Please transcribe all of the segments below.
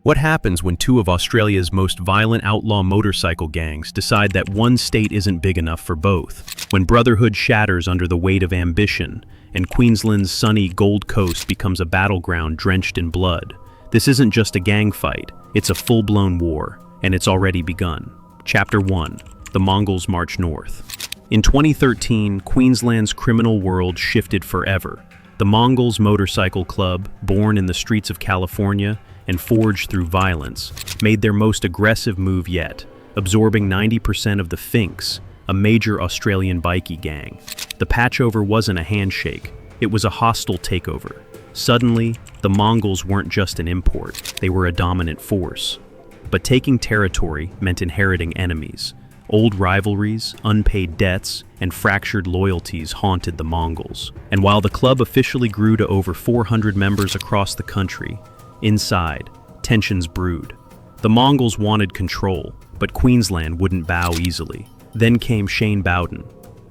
What happens when two of Australia's most violent outlaw motorcycle gangs decide that one state isn't big enough for both? When brotherhood shatters under the weight of ambition, and Queensland's sunny Gold Coast becomes a battleground drenched in blood. This isn't just a gang fight, it's a full-blown war, and it's already begun. Chapter 1. The Mongols March North. In 2013, Queensland's criminal world shifted forever. The Mongols Motorcycle Club, born in the streets of California and forged through violence, made their most aggressive move yet, absorbing 90% of the Finks, a major Australian bikie gang. The patchover wasn't a handshake, it was a hostile takeover. Suddenly, the Mongols weren't just an import, they were a dominant force. But taking territory meant inheriting enemies. Old rivalries, unpaid debts, and fractured loyalties haunted the Mongols. And while the club officially grew to over 400 members across the country, inside, tensions brewed. The Mongols wanted control, but Queensland wouldn't bow easily. Then came Shane Bowden,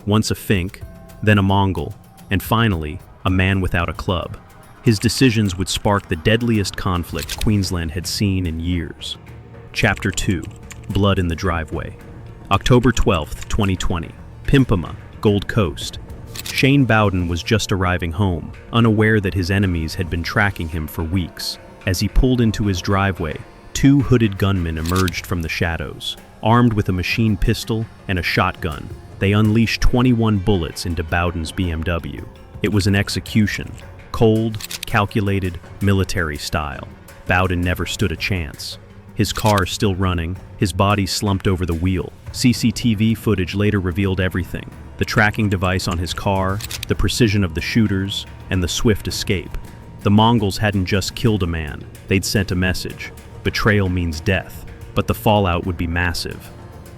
once a Fink, then a Mongol, and finally, a man without a club. His decisions would spark the deadliest conflict Queensland had seen in years. Chapter 2. Blood in the Driveway. October 12, 2020. Pimpama, Gold Coast. Shane Bowden was just arriving home, unaware that his enemies had been tracking him for weeks. As he pulled into his driveway, two hooded gunmen emerged from the shadows. Armed with a machine pistol and a shotgun, they unleashed 21 bullets into Bowden's BMW. It was an execution, cold, calculated, military style. Bowden never stood a chance. His car still running, his body slumped over the wheel. CCTV footage later revealed everything. The tracking device on his car, the precision of the shooters, and the swift escape. The Mongols hadn't just killed a man, they'd sent a message. Betrayal means death, but the fallout would be massive.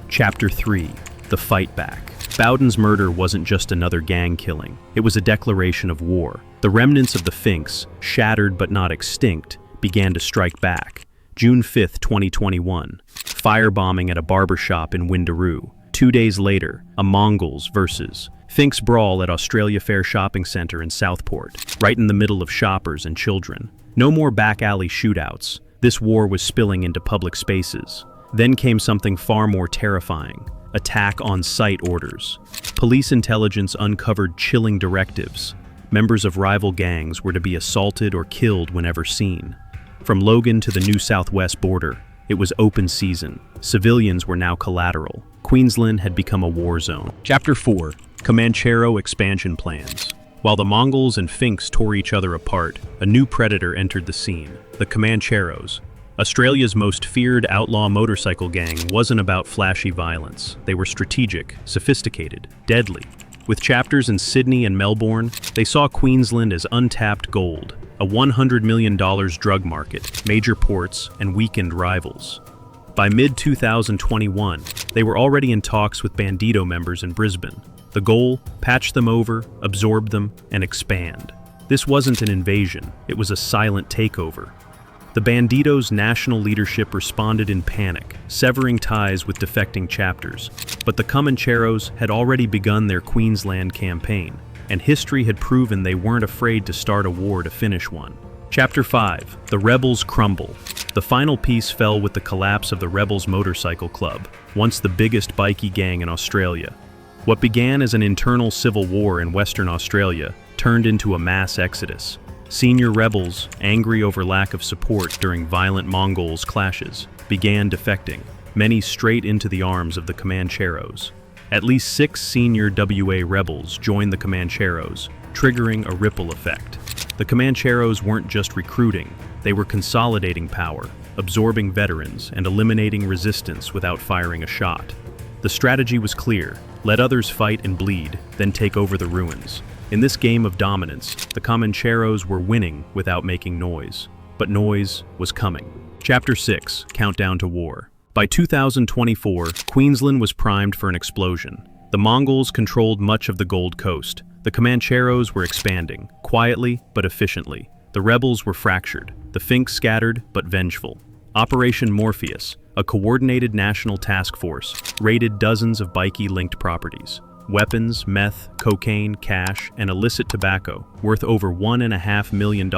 Chapter 3. The Fight Back. Bowden's murder wasn't just another gang killing, it was a declaration of war. The remnants of the Finks, shattered but not extinct, began to strike back. June 5, 2021. Firebombing at a barbershop in Windaroo. 2 days later, a Mongols versus Finks brawl at Australia Fair Shopping Centre in Southport, right in the middle of shoppers and children. No more back alley shootouts. This war was spilling into public spaces. Then came something far more terrifying. Attack on site orders. Police intelligence uncovered chilling directives. Members of rival gangs were to be assaulted or killed whenever seen. From Logan to the New South Wales border, it was open season. Civilians were now collateral. Queensland had become a war zone. Chapter 4. Comanchero expansion plans. While the Mongols and Finks tore each other apart, a new predator entered the scene, the Comancheros. Australia's most feared outlaw motorcycle gang wasn't about flashy violence. They were strategic, sophisticated, deadly. With chapters in Sydney and Melbourne, they saw Queensland as untapped gold, a $100 million drug market, major ports, and weakened rivals. By mid-2021, they were already in talks with Bandito members in Brisbane. The goal? Patch them over, absorb them, and expand. This wasn't an invasion, it was a silent takeover. The Banditos' national leadership responded in panic, severing ties with defecting chapters. But the Comancheros had already begun their Queensland campaign, and history had proven they weren't afraid to start a war to finish one. Chapter 5. The Rebels Crumble. The final piece fell with the collapse of the Rebels Motorcycle Club, once the biggest bikie gang in Australia. What began as an internal civil war in Western Australia turned into a mass exodus. Senior rebels, angry over lack of support during violent Mongols clashes, began defecting, many straight into the arms of the Comancheros. At least 6 senior WA rebels joined the Comancheros, triggering a ripple effect. The Comancheros weren't just recruiting, they were consolidating power, absorbing veterans, and eliminating resistance without firing a shot. The strategy was clear: let others fight and bleed, then take over the ruins. In this game of dominance, the Comancheros were winning without making noise. But noise was coming. Chapter 6. Countdown to War. By 2024, Queensland was primed for an explosion. The Mongols controlled much of the Gold Coast. The Comancheros were expanding, quietly but efficiently. The rebels were fractured, the Finks scattered but vengeful. Operation Morpheus, a coordinated national task force, raided dozens of bikie-linked properties. Weapons, meth, cocaine, cash, and illicit tobacco, worth over $1.5 million,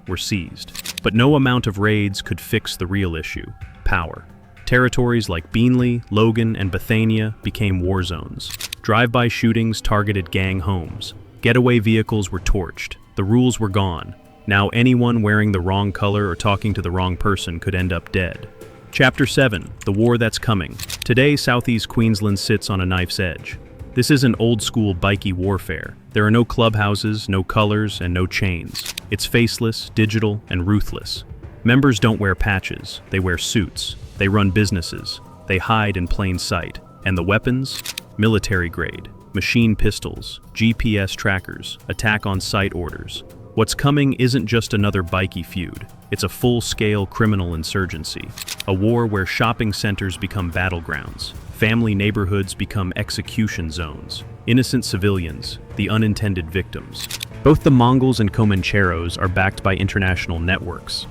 were seized. But no amount of raids could fix the real issue: power. Territories like Beanley, Logan, and Bethania became war zones. Drive-by shootings targeted gang homes. Getaway vehicles were torched. The rules were gone. Now anyone wearing the wrong color or talking to the wrong person could end up dead. Chapter 7. The War That's Coming. Today, Southeast Queensland sits on a knife's edge. This isn't old-school Bikie warfare. There are no clubhouses, no colors, and no chains. It's faceless, digital, and ruthless. Members don't wear patches. They wear suits. They run businesses. They hide in plain sight. And the weapons? Military grade. Machine pistols, GPS trackers, attack-on-site orders. What's coming isn't just another Bikie feud. It's a full-scale criminal insurgency. A war where shopping centers become battlegrounds. Family neighborhoods become execution zones. Innocent civilians, the unintended victims. Both the Mongols and Comancheros are backed by international networks.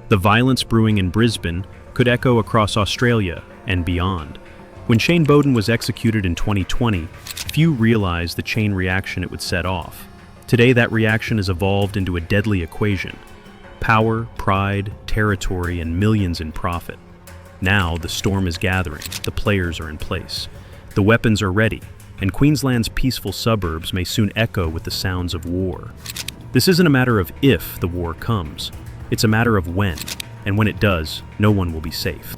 The violence brewing in Brisbane could echo across Australia and beyond. When Shane Bowden was executed in 2020, few realized the chain reaction it would set off. Today, that reaction has evolved into a deadly equation: power, pride, territory, and millions in profit. Now, the storm is gathering, the players are in place, the weapons are ready, and Queensland's peaceful suburbs may soon echo with the sounds of war. This isn't a matter of if the war comes, it's a matter of when, and when it does, no one will be safe.